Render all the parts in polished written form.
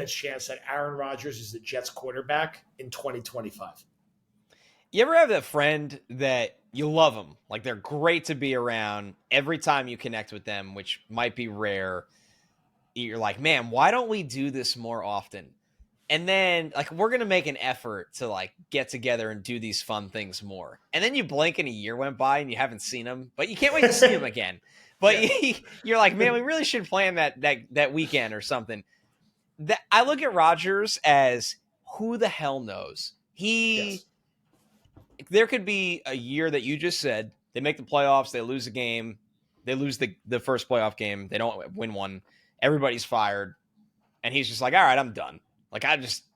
chance that Aaron Rodgers is the Jets quarterback in 2025. You ever have that friend that you love them, like they're great to be around every time you connect with them, which might be rare. You're like, man, why don't we do this more often? And then like we're gonna make an effort to like get together and do these fun things more. And then you blink and a year went by and you haven't seen them, but you can't wait to see them again. But yeah. You're like, man, we really should plan that weekend or something. That I look at Rodgers as who the hell knows. There could be a year that you just said they make the playoffs, they lose a game, they lose the first playoff game, they don't win one, everybody's fired, and he's just like, all right, I'm done. Like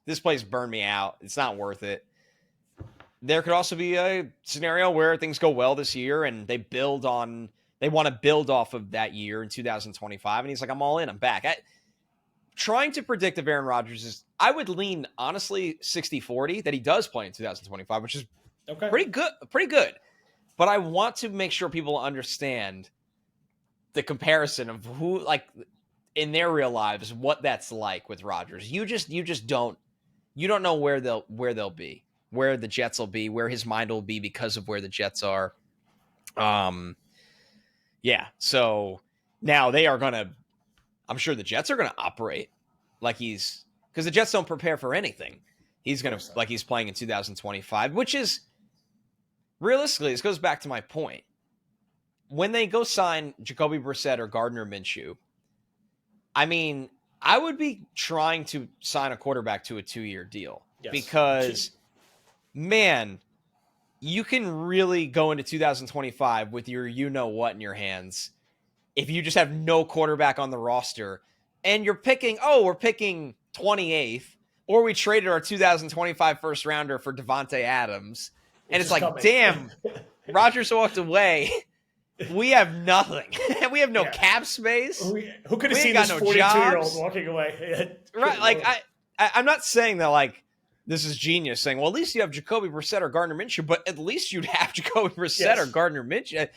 this place burned me out. It's not worth it. There could also be a scenario where things go well this year and they want to build off of that year in 2025, and he's like, I'm all in, I'm back. Trying to predict if Aaron Rodgers is, I would lean honestly 60-40 that he does play in 2025, which is pretty good. But I want to make sure people understand the comparison of who, like in their real lives, what that's like with Rodgers. You just don't know where they'll be, where the Jets will be, where his mind will be because of where the Jets are. Yeah. So now they are gonna. I'm sure the Jets are gonna operate like because the Jets don't prepare for anything. He's gonna like he's playing in 2025, which is. Realistically, this goes back to my point. When they go sign Jacoby Brissett or Gardner Minshew, I mean, I would be trying to sign a quarterback to a 2-year deal because, man, you can really go into 2025 with your you-know-what in your hands if you just have no quarterback on the roster and we're picking 28th, or we traded our 2025 first rounder for Devontae Adams. And it's like, coming. Damn, Rodgers walked away. We have nothing. We have no cap space. Who could have seen this 42-year-old walking away? Right. Like, I'm not saying that, like, this is genius saying, well, at least you have Jacoby Brissett or Gardner Minshew, but at least you'd have Jacoby Brissett or Gardner Minshew.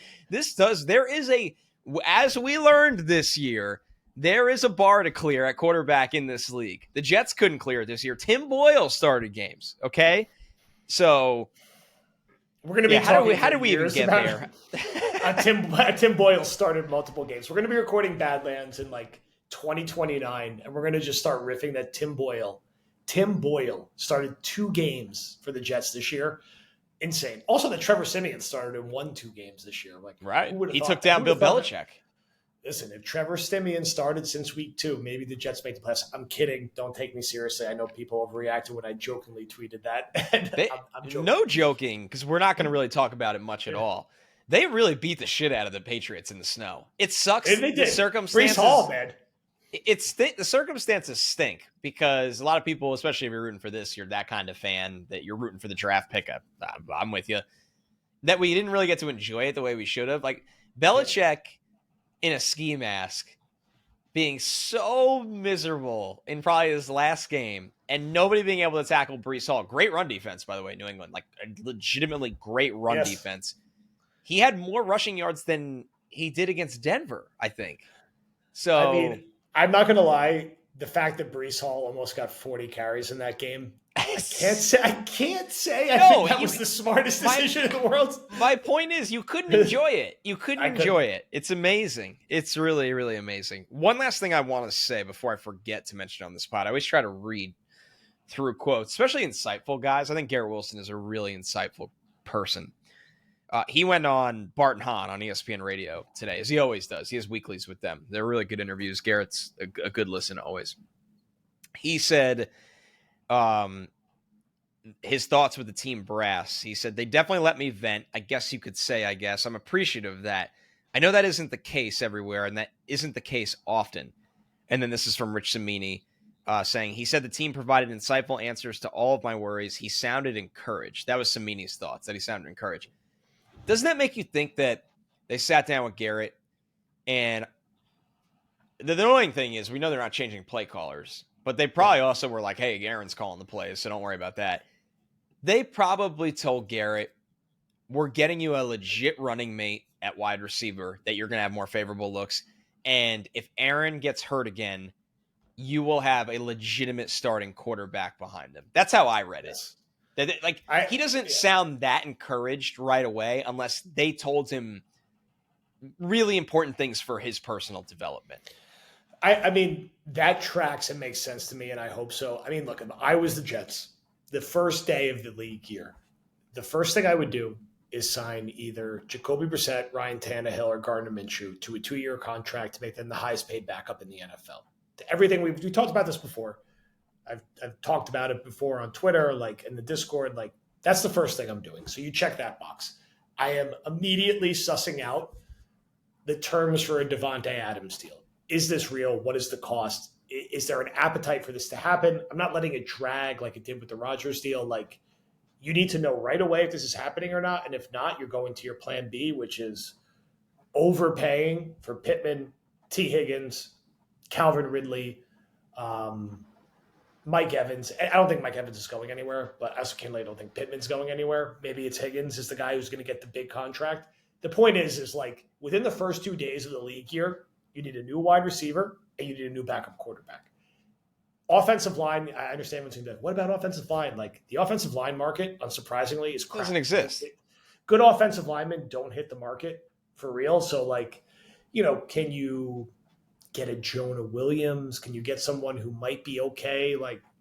As we learned this year, there is a bar to clear at quarterback in this league. The Jets couldn't clear it this year. Tim Boyle started games, okay? So... We're going to be how do we even get there? Tim Boyle started multiple games. We're going to be recording Badlands in like 2029, and we're going to just start riffing that Tim Boyle started 2 games for the Jets this year. Insane. Also, that Trevor Siemian started and won 2 games this year. Like, right. He took down Bill Belichick. Listen, if Trevor Siemian started since week 2, maybe the Jets make the playoffs. I'm kidding. Don't take me seriously. I know people have reacted when I jokingly tweeted that. I'm joking. No joking, because we're not going to really talk about it much at all. They really beat the shit out of the Patriots in the snow. It sucks. And they did. The circumstances. Breece Hall, man. The circumstances stink because a lot of people, especially if you're rooting for this, you're that kind of fan that you're rooting for the draft pickup. I'm with you. That we didn't really get to enjoy it the way we should have. Like Belichick in a ski mask being so miserable in probably his last game and nobody being able to tackle Breece Hall. Great run defense, by the way, New England. Like a legitimately great run defense. He had more rushing yards than he did against Denver, I think. So I mean, I'm not going to lie. The fact that Breece Hall almost got 40 carries in that game, I can't say. I think that was the smartest decision in the world. My point is, you couldn't enjoy it. You couldn't enjoy it. It's amazing. It's really, really amazing. One last thing I want to say before I forget to mention on this pod. I always try to read through quotes, especially insightful guys. I think Garrett Wilson is a really insightful person. He went on Bart and Hahn on ESPN Radio today, as he always does. He has weeklies with them. They're really good interviews. Garrett's a good listen always. He said his thoughts with the team brass. He said, they definitely let me vent. I guess you could say, I'm appreciative of that. I know that isn't the case everywhere, and that isn't the case often. And then this is from Rich Cimini saying, he said the team provided insightful answers to all of my worries. He sounded encouraged. That was Cimini's thoughts, that he sounded encouraged. Doesn't that make you think that they sat down with Garrett and the annoying thing is we know they're not changing play callers, but they probably also were like, hey, Aaron's calling the plays, so don't worry about that. They probably told Garrett, we're getting you a legit running mate at wide receiver that you're going to have more favorable looks. And if Aaron gets hurt again, you will have a legitimate starting quarterback behind him. That's how I read it. Yes. He doesn't sound that encouraged right away unless they told him really important things for his personal development. I mean, that tracks and makes sense to me, and I hope so. I mean, look, if I was the Jets, the first day of the league year, the first thing I would do is sign either Jacoby Brissett, Ryan Tannehill, or Gardner Minshew to a 2-year contract to make them the highest paid backup in the NFL. Everything we talked about this before. I've talked about it before on Twitter, like in the Discord, like that's the first thing I'm doing. So you check that box. I am immediately sussing out the terms for a Devontae Adams deal. Is this real? What is the cost? Is there an appetite for this to happen? I'm not letting it drag like it did with the Rodgers deal. Like you need to know right away if this is happening or not. And if not, you're going to your plan B, which is overpaying for Pittman, T. Higgins, Calvin Ridley, Mike Evans. I don't think Mike Evans is going anywhere, but as a I don't think Pittman's going anywhere. Maybe it's Higgins is the guy who's going to get the big contract. The point is like within the first 2 days of the league year, you need a new wide receiver and you need a new backup quarterback. Offensive line, I understand what's going to do. What about offensive line? Like the offensive line market, unsurprisingly, is crap. Doesn't exist. Good offensive linemen don't hit the market for real. So like, can you get a Jonah Williams? Can you get someone who might be okay? Like